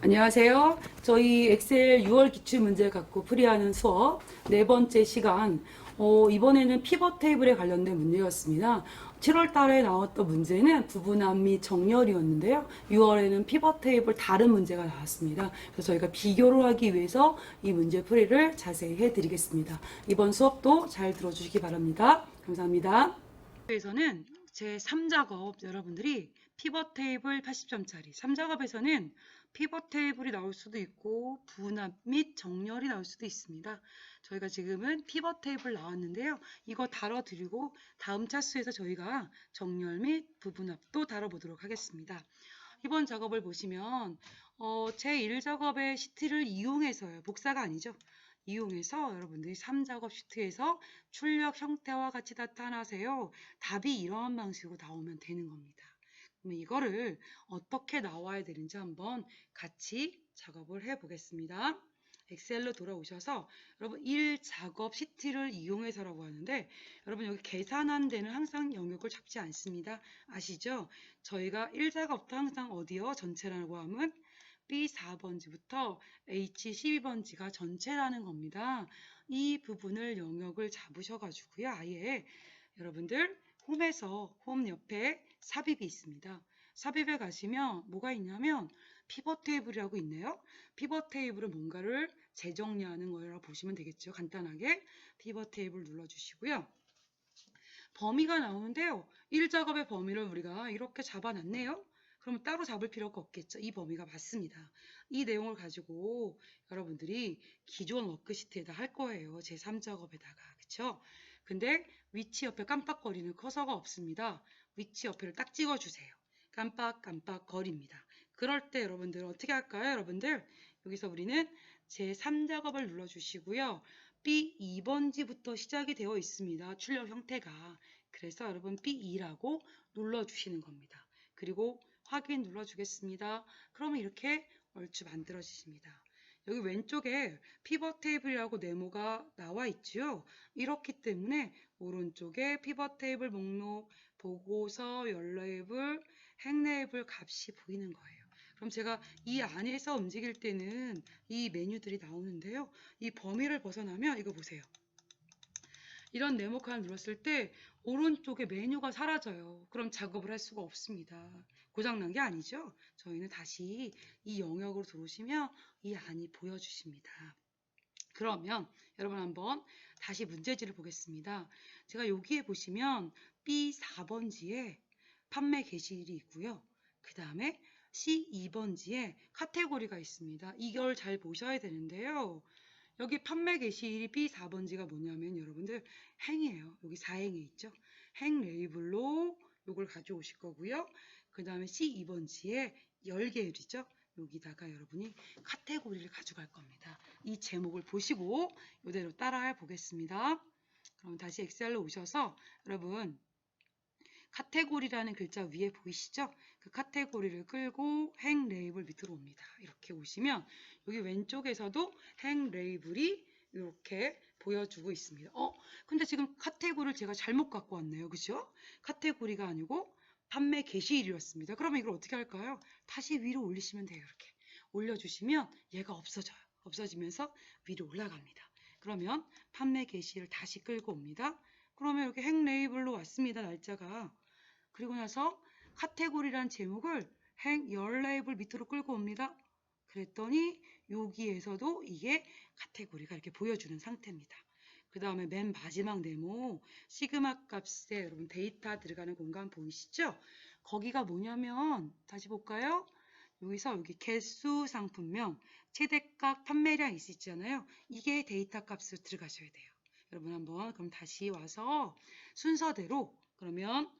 안녕하세요. 저희 엑셀 6월 기출문제 갖고 풀이하는 수업 네 번째 시간. 이번에는 피벗 테이블에 관련된 문제였습니다. 7월 달에 나왔던 문제는 부분합 및 정렬이었는데요. 6월에는 피벗 테이블 다른 문제가 나왔습니다. 그래서 저희가 비교를 하기 위해서 이 문제 풀이를 자세히 해드리겠습니다. 이번 수업도 잘 들어주시기 바랍니다. 감사합니다. 에서는 제 3작업 여러분들이 피벗 테이블 80점짜리 3작업에서는 피벗 테이블이 나올 수도 있고 분합 및 정렬이 나올 수도 있습니다. 저희가 지금은 피벗 테이블 나왔는데요. 이거 다뤄드리고 다음 차수에서 저희가 정렬 및 부분합도 다뤄보도록 하겠습니다. 이번 작업을 보시면 제 1작업의 시트를 이용해서요. 복사가 아니죠. 이용해서 여러분들이 3작업 시트에서 출력 형태와 같이 나타나세요. 답이 이러한 방식으로 나오면 되는 겁니다. 그러면 이거를 어떻게 나와야 되는지 한번 같이 작업을 해 보겠습니다. 엑셀로 돌아오셔서 여러분 1작업 시트를 이용해서라고 하는데 여러분 여기 계산한 데는 항상 영역을 잡지 않습니다. 아시죠? 저희가 1작업도 항상 어디요? 전체라고 하면 B4번지부터 H12번지가 전체라는 겁니다. 이 부분을 영역을 잡으셔가지고요. 아예 여러분들 홈에서 홈 옆에 삽입이 있습니다. 삽입에 가시면 뭐가 있냐면 피벗 테이블이라고 있네요. 피벗 테이블은 뭔가를 재정리하는 거라고 보시면 되겠죠. 간단하게 피벗 테이블 눌러주시고요. 범위가 나오는데요. 1작업의 범위를 우리가 이렇게 잡아놨네요. 그럼 따로 잡을 필요가 없겠죠. 이 범위가 맞습니다. 이 내용을 가지고 여러분들이 기존 워크시트에다 할 거예요. 제 3작업에다가. 그쵸? 근데 위치 옆에 깜빡거리는 커서가 없습니다. 위치 옆에를 딱 찍어주세요. 깜빡깜빡 거립니다. 그럴 때 여러분들 어떻게 할까요? 여러분들 여기서 우리는 제 3작업을 눌러주시고요. B2번지부터 시작이 되어 있습니다. 출력 형태가. 그래서 여러분 B2라고 눌러주시는 겁니다. 그리고 확인 눌러주겠습니다. 그러면 이렇게 얼추 만들어지십니다. 여기 왼쪽에 피벗 테이블이라고 네모가 나와 있죠. 이렇기 때문에 오른쪽에 피벗 테이블 목록, 보고서, 열 레이블, 행 레이블 값이 보이는 거예요. 그럼 제가 이 안에서 움직일 때는 이 메뉴들이 나오는데요. 이 범위를 벗어나면 이거 보세요. 이런 네모 칸을 눌렀을 때 오른쪽에 메뉴가 사라져요. 그럼 작업을 할 수가 없습니다. 고장난 게 아니죠. 저희는 다시 이 영역으로 들어오시면 이 안이 보여주십니다. 그러면 여러분 한번 다시 문제지를 보겠습니다. 제가 여기에 보시면 B4번지에 판매 게시일이 있고요. 그 다음에 C2번지에 카테고리가 있습니다. 이걸 잘 보셔야 되는데요. 여기 판매 게시일이 B4번지가 뭐냐면 여러분들 행이에요. 여기 4행에 있죠. 행 레이블로 이걸 가져오실 거고요. 그 다음에 C2번지에 열계율이죠. 여기다가 여러분이 카테고리를 가져갈 겁니다. 이 제목을 보시고 이대로 따라해 보겠습니다. 그럼 다시 엑셀로 오셔서 여러분 카테고리라는 글자 위에 보이시죠? 그 카테고리를 끌고 행 레이블 밑으로 옵니다. 이렇게 오시면 여기 왼쪽에서도 행 레이블이 이렇게 보여주고 있습니다. 근데 지금 카테고리를 제가 잘못 갖고 왔네요. 그죠? 카테고리가 아니고 판매 게시일이었습니다. 그러면 이걸 어떻게 할까요? 다시 위로 올리시면 돼요. 이렇게 올려주시면 얘가 없어져요. 없어지면서 위로 올라갑니다. 그러면 판매 게시일을 다시 끌고 옵니다. 그러면 이렇게 행 레이블로 왔습니다. 날짜가. 그리고 나서 카테고리란 제목을 열 레이블 밑으로 끌고 옵니다. 그랬더니 여기에서도 이게 카테고리가 이렇게 보여주는 상태입니다. 그 다음에 맨 마지막 네모 시그마 값에 여러분 데이터 들어가는 공간 보이시죠? 거기가 뭐냐면 다시 볼까요? 여기서 여기 개수 상품명 최대값 판매량 있잖아요. 이게 데이터 값으로 들어가셔야 돼요. 여러분 한번 그럼 다시 와서 순서대로 그러면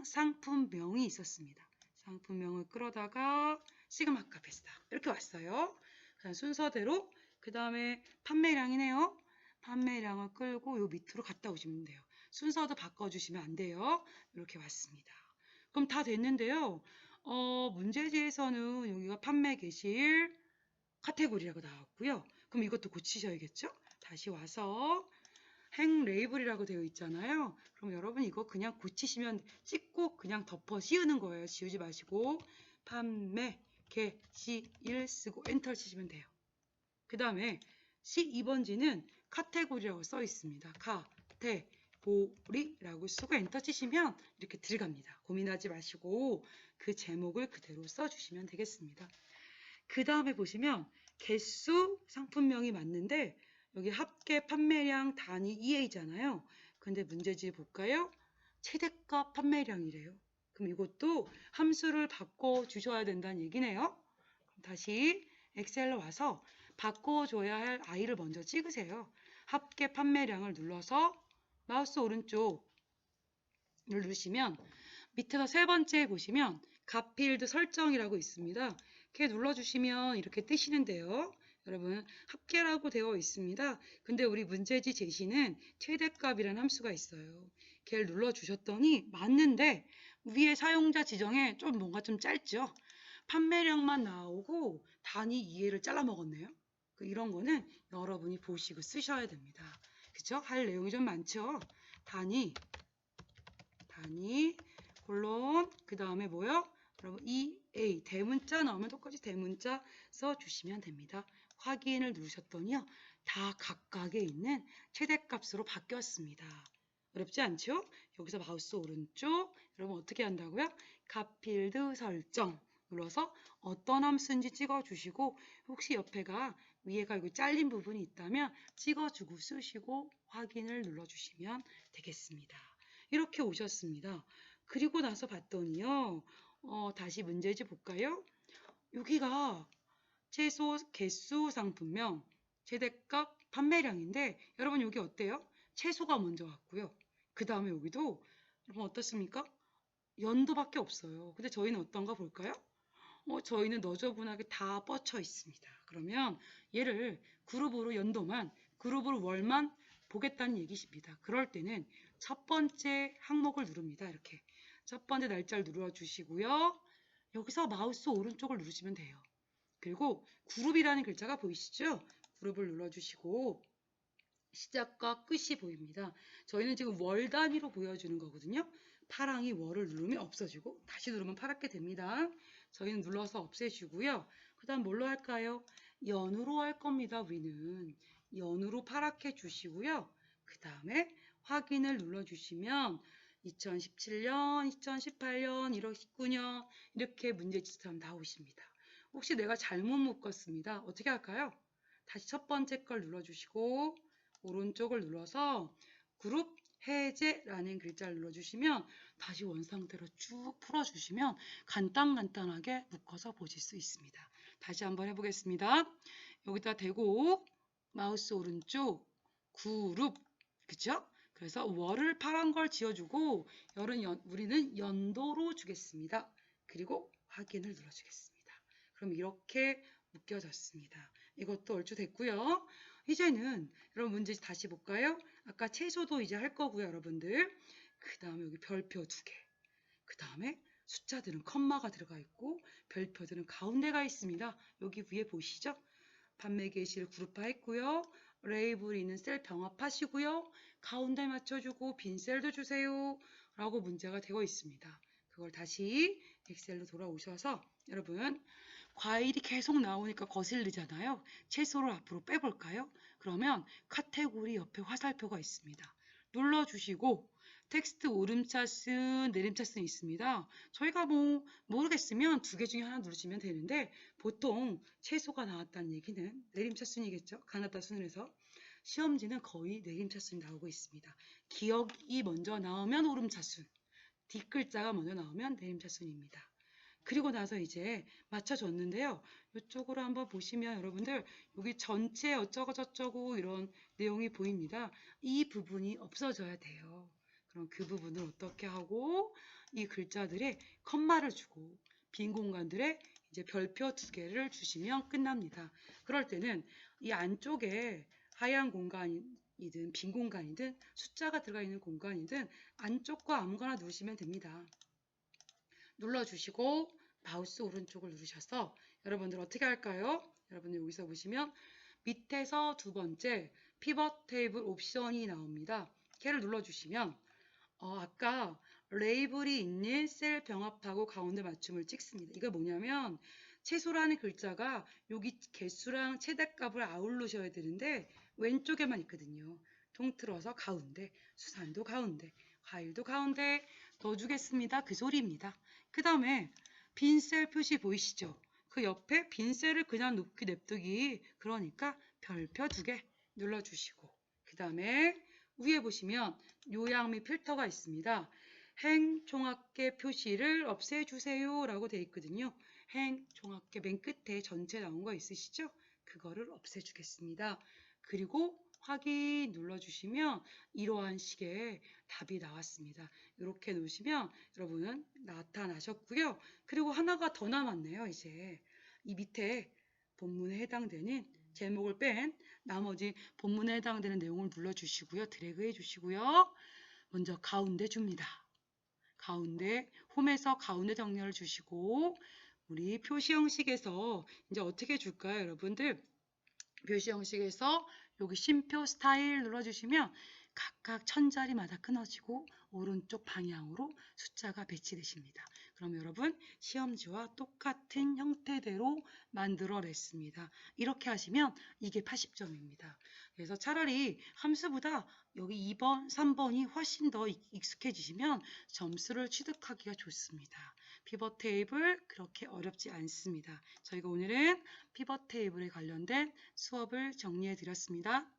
상품명이 있었습니다. 상품명을 끌어다가 시그마 값에서 이렇게 왔어요. 그다음 순서대로 그 다음에 판매량이네요. 판매량을 끌고 요 밑으로 갔다 오시면 돼요. 순서도 바꿔주시면 안 돼요. 이렇게 왔습니다. 그럼 다 됐는데요. 문제지에서는 여기가 판매 게시일 카테고리라고 나왔고요. 그럼 이것도 고치셔야겠죠? 다시 와서 행 레이블이라고 되어 있잖아요. 그럼 여러분 이거 그냥 고치시면 찍고 그냥 덮어 씌우는 거예요. 지우지 마시고 판매 이렇게 C1 쓰고 엔터를 치시면 돼요. 그 다음에 C2번지는 카테고리라고 써 있습니다. 카테고리라고 쓰고 엔터 치시면 이렇게 들어갑니다. 고민하지 마시고 그 제목을 그대로 써주시면 되겠습니다. 그 다음에 보시면 개수 상품명이 맞는데 여기 합계 판매량 단위 EA잖아요. 근데 문제집 볼까요? 최대가 판매량이래요. 그럼 이것도 함수를 바꿔주셔야 된다는 얘기네요. 그럼 다시 엑셀로 와서 바꿔줘야 할 I를 먼저 찍으세요. 합계 판매량을 눌러서 마우스 오른쪽 누르시면 밑에서 세 번째 보시면 값필드 설정이라고 있습니다. 이렇게 눌러주시면 이렇게 뜨시는데요. 여러분 합계라고 되어 있습니다. 근데 우리 문제지 제시는 최대값이라는 함수가 있어요. 걔를 눌러주셨더니 맞는데 위에 사용자 지정에 좀 뭔가 좀 짧죠. 판매량만 나오고 단위 이해를 잘라 먹었네요. 이런 거는 여러분이 보시고 쓰셔야 됩니다. 그쵸? 할 내용이 좀 많죠. 단위 콜론 그 다음에 뭐요? 여러분 EA 대문자 나오면 똑같이 대문자 써주시면 됩니다. 확인을 누르셨더니요. 다 각각에 있는 최대값으로 바뀌었습니다. 어렵지 않죠? 여기서 마우스 오른쪽 여러분 어떻게 한다고요? 값필드 설정 눌러서 어떤 함수인지 찍어주시고 혹시 옆에가 위에가 여기 잘린 부분이 있다면 찍어주고 쓰시고 확인을 눌러주시면 되겠습니다. 이렇게 오셨습니다. 그리고 나서 봤더니요. 다시 문제집 볼까요? 여기가 최소 개수 상품명 최대값 판매량인데 여러분 여기 어때요? 최소가 먼저 왔고요. 그 다음에 여기도 여러분 어떻습니까? 연도밖에 없어요. 근데 저희는 어떤가 볼까요? 저희는 너저분하게 다 뻗쳐 있습니다. 그러면 얘를 그룹으로 연도만, 그룹으로 월만 보겠다는 얘기십니다. 그럴 때는 첫 번째 항목을 누릅니다. 이렇게 첫 번째 날짜를 눌러주시고요. 여기서 마우스 오른쪽을 누르시면 돼요. 그리고 그룹이라는 글자가 보이시죠? 그룹을 눌러주시고 시작과 끝이 보입니다. 저희는 지금 월 단위로 보여주는 거거든요. 파랑이 월을 누르면 없어지고 다시 누르면 파랗게 됩니다. 저희는 눌러서 없애주고요. 그 다음 뭘로 할까요? 연으로 할 겁니다. 우리는 연으로 파랗게 주시고요. 그 다음에 확인을 눌러주시면 2017년, 2018년, 19년 이렇게 문제지처럼 나오십니다. 혹시 내가 잘못 묶었습니다. 어떻게 할까요? 다시 첫 번째 걸 눌러주시고 오른쪽을 눌러서 그룹 해제라는 글자를 눌러주시면 다시 원상태로 쭉 풀어주시면 간단하게 묶어서 보실 수 있습니다. 다시 한번 해보겠습니다. 여기다 대고 마우스 오른쪽 그룹 그쵸? 그래서 월을 파란 걸 지어주고 우리는 연도로 주겠습니다. 그리고 확인을 눌러주겠습니다. 그럼 이렇게 묶여졌습니다. 이것도 얼추 됐고요. 이제는 여러분 문제 다시 볼까요? 아까 채소도 이제 할 거고요, 여러분들. 그 다음에 여기 별표 2개. 그 다음에 숫자들은 컴마가 들어가 있고 별표들은 가운데가 있습니다. 여기 위에 보시죠? 판매 게시를 그룹화 했고요. 레이블이 있는 셀 병합하시고요. 가운데 맞춰주고 빈 셀도 주세요. 라고 문제가 되어 있습니다. 그걸 다시 엑셀로 돌아오셔서 여러분 과일이 계속 나오니까 거슬리잖아요. 채소를 앞으로 빼볼까요? 그러면 카테고리 옆에 화살표가 있습니다. 눌러주시고 텍스트 오름차순 내림차순이 있습니다. 저희가 모르겠으면 두 개 중에 하나 누르시면 되는데 보통 채소가 나왔다는 얘기는 내림차순이겠죠. 가나다 순으로 시험지는 거의 내림차순이 나오고 있습니다. 기억이 먼저 나오면 오름차순 뒷글자가 먼저 나오면 내림차순입니다. 그리고 나서 이제 맞춰줬는데요. 이쪽으로 한번 보시면 여러분들 여기 전체 어쩌고 저쩌고 이런 내용이 보입니다. 이 부분이 없어져야 돼요. 그럼 그 부분을 어떻게 하고 이 글자들에 컴마를 주고 빈 공간들에 이제 별표 2개를 주시면 끝납니다. 그럴 때는 이 안쪽에 하얀 공간이든 빈 공간이든 숫자가 들어가 있는 공간이든 안쪽과 아무거나 누르시면 됩니다. 눌러주시고 마우스 오른쪽을 누르셔서 여러분들 어떻게 할까요? 여러분들 여기서 보시면 밑에서 두 번째 피벗 테이블 옵션이 나옵니다. 걔를 눌러주시면 아까 레이블이 있는 셀 병합하고 가운데 맞춤을 찍습니다. 이거 뭐냐면 채소라는 글자가 여기 개수랑 최대값을 아울르셔야 되는데 왼쪽에만 있거든요. 통틀어서 가운데, 수산도 가운데, 과일도 가운데 넣어주겠습니다. 그 소리입니다. 그 다음에 빈 셀 표시 보이시죠? 그 옆에 빈 셀을 그냥 놓기 냅두기. 그러니까 별표 2개 눌러주시고 그 다음에 위에 보시면 요약 및 필터가 있습니다. 행 종합계 표시를 없애주세요 라고 되어 있거든요. 행 종합계 맨 끝에 전체 나온 거 있으시죠? 그거를 없애주겠습니다. 그리고 확인 눌러주시면 이러한 식의 답이 나왔습니다. 이렇게 놓으시면 여러분은 나타나셨고요. 그리고 하나가 더 남았네요. 이제 이 밑에 본문에 해당되는 제목을 뺀 나머지 본문에 해당되는 내용을 눌러주시고요. 드래그 해주시고요. 먼저 가운데 줍니다. 가운데 홈에서 가운데 정렬을 주시고 우리 표시 형식에서 이제 어떻게 줄까요, 여러분들? 표시 형식에서 여기 쉼표 스타일 눌러주시면 각각 천자리마다 끊어지고 오른쪽 방향으로 숫자가 배치되십니다. 그럼 여러분 시험지와 똑같은 형태대로 만들어냈습니다. 이렇게 하시면 이게 80점입니다. 그래서 차라리 함수보다 여기 2번, 3번이 훨씬 더 익숙해지시면 점수를 취득하기가 좋습니다. 피벗 테이블 그렇게 어렵지 않습니다. 저희가 오늘은 피벗 테이블에 관련된 수업을 정리해 드렸습니다.